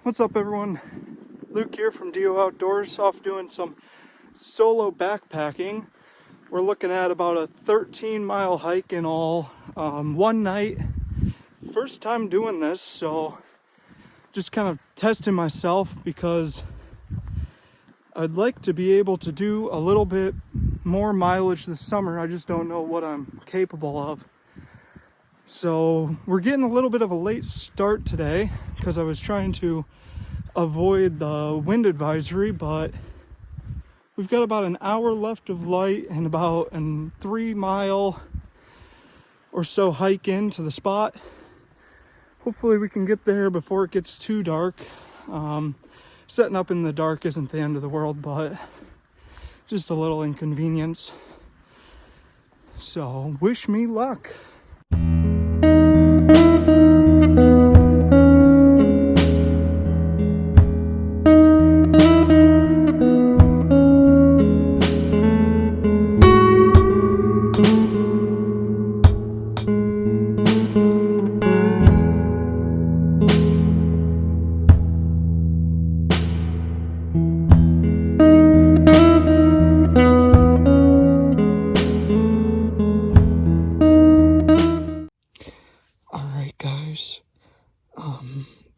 What's up, everyone? Luke here from DO Outdoors, off doing some solo backpacking. We're looking at about a 13-mile hike in all, one night. First time doing this, so just kind of testing myself because I'd like to be able to do a little bit more mileage this summer. I just don't know what I'm capable of. So we're getting a little bit of a late start today because I was trying to avoid the wind advisory, but we've got about an hour left of light and about a 3-mile or so hike into the spot. Hopefully we can get there before it gets too dark. Setting up in the dark isn't the end of the world, but just a little inconvenience. So wish me luck.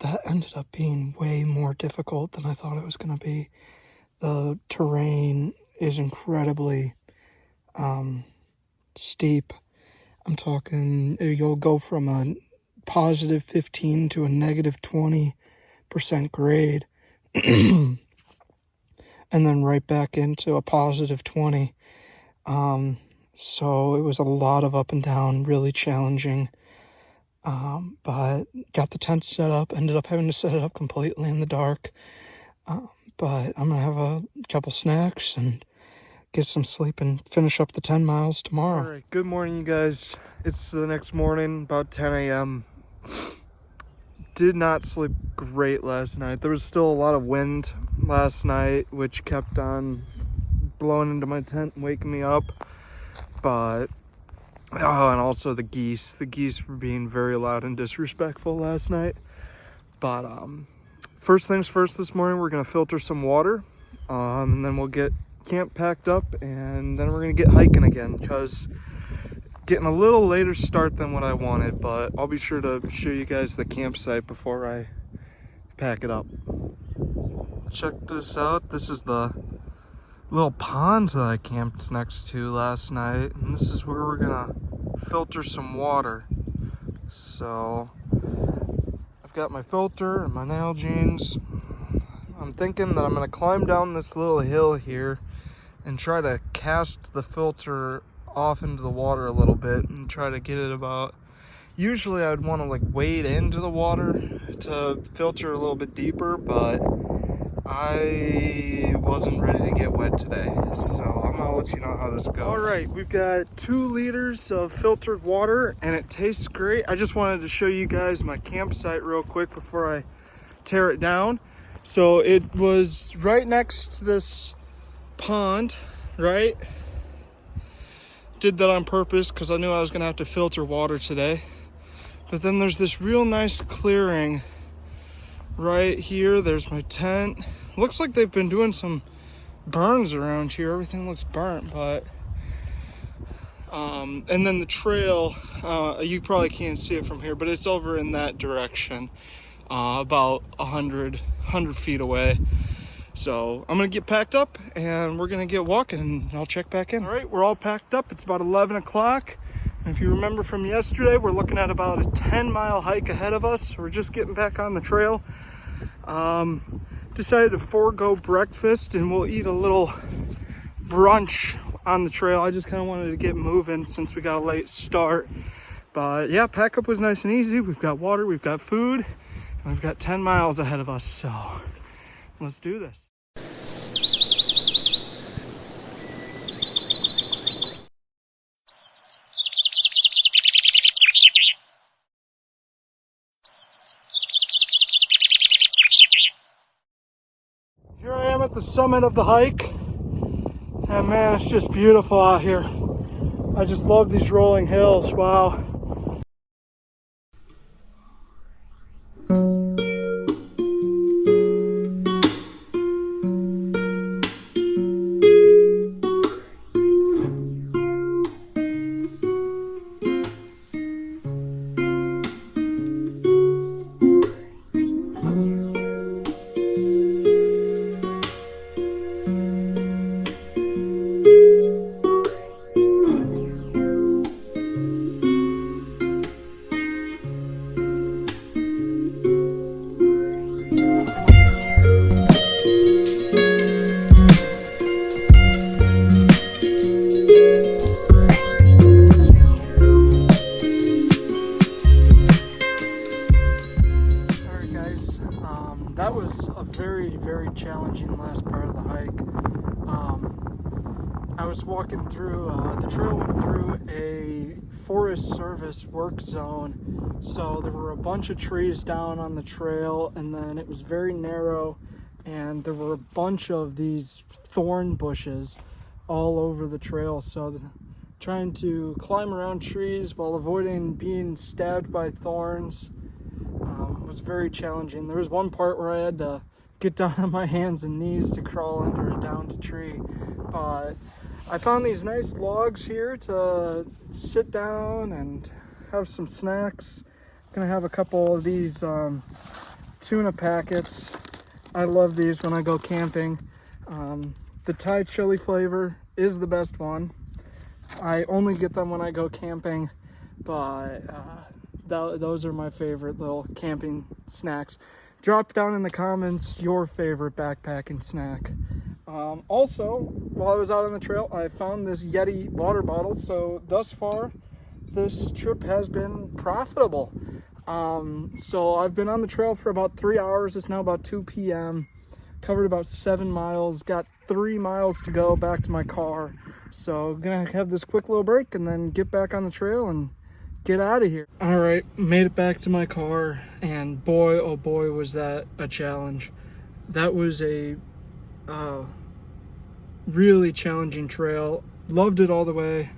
That ended up being way more difficult than I thought it was going to be. The terrain is incredibly steep. I'm talking, you'll go from a positive 15 to a negative 20% grade, and then right back into a positive 20. So it was a lot of up and down, really challenging. But got the tent set up, ended up having to set it up completely in the dark. But I'm going to have a couple snacks and get some sleep and finish up the 10 miles tomorrow. All right, good morning, you guys. It's the next morning, about 10 a.m. Did not sleep great last night. There was still a lot of wind last night, which kept on blowing into my tent and waking me up. But oh, and also the geese. The geese were being very loud and disrespectful last night. But first things first this morning, we're going to filter some water. And then we'll get camp packed up. And then we're going to get hiking again. Because getting a little later start than what I wanted. But I'll be sure to show you guys the campsite before I pack it up. Check this out. This is the little pond that I camped next to last night, and this is where we're gonna filter some water. So I've got my filter and my Nalgene's. I'm thinking that I'm gonna climb down this little hill here and try to cast the filter off into the water a little bit and try to get it about, usually I'd want to like wade into the water to filter a little bit deeper, but I wasn't ready to get wet today, so I'm gonna let you know how this goes. All right, we've got 2 liters of filtered water and it tastes great. I just wanted to show you guys my campsite real quick before I tear it down. So it was right next to this pond, right? Did that on purpose because I knew I was gonna have to filter water today. But then there's this real nice clearing right here. There's my tent. Looks like they've been doing some burns around here. Everything looks burnt, but and then the trail, you probably can't see it from here, but it's over in that direction, about 100 feet away. So I'm gonna get packed up and we're gonna get walking and I'll check back in. All right, we're all packed up. It's about 11 o'clock. And if you remember from yesterday, we're looking at about a 10-mile hike ahead of us. We're just getting back on the trail. Decided to forego breakfast and we'll eat a little brunch on the trail. I just kind of wanted to get moving since we got a late start. But yeah, pack up was nice and easy. We've got water, we've got food, and we've got 10 miles ahead of us. So let's do this. Here I am at the summit of the hike, and man, it's just beautiful out here. I just love these rolling hills. Wow. I was walking through, the trail went through a Forest Service work zone, so there were a bunch of trees down on the trail, and then it was very narrow, and there were a bunch of these thorn bushes all over the trail, so trying to climb around trees while avoiding being stabbed by thorns was very challenging. There was one part where I had to get down on my hands and knees to crawl under a downed tree, but I found these nice logs here to sit down and have some snacks. I'm gonna have a couple of these tuna packets. I love these when I go camping. The Thai chili flavor is the best one. I only get them when I go camping, but those are my favorite little camping snacks. Drop down in the comments your favorite backpacking snack. Also, while I was out on the trail, I found this Yeti water bottle. So thus far, this trip has been profitable. So I've been on the trail for about 3 hours. It's now about 2 p.m. Covered about 7 miles. Got 3 miles to go back to my car. So I'm gonna have this quick little break and then get back on the trail and get out of here. All right, made it back to my car, and boy, oh boy, was that a challenge. That was a really challenging trail. Loved it all the way.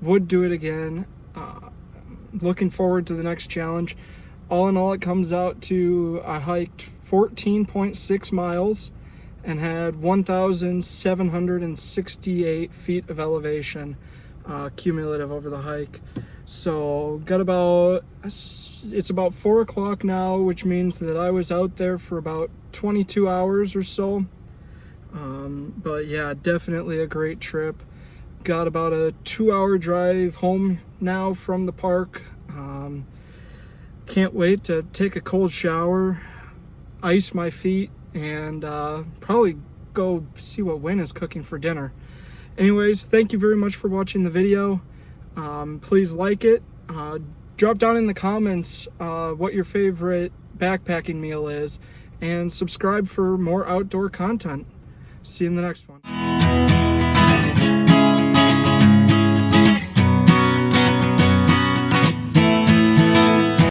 Would do it again. Looking forward to the next challenge. All in all, it comes out to I hiked 14.6 miles and had 1,768 feet of elevation cumulative over the hike. So got it's about 4 o'clock now, which means that I was out there for about 22 hours or so. But yeah, definitely a great trip. Got about a 2-hour drive home now from the park. Can't wait to take a cold shower, ice my feet, and probably go see what Win is cooking for dinner. Anyways, thank you very much for watching the video. Please like it. Drop down in the comments what your favorite backpacking meal is, and subscribe for more outdoor content. See you in the next one.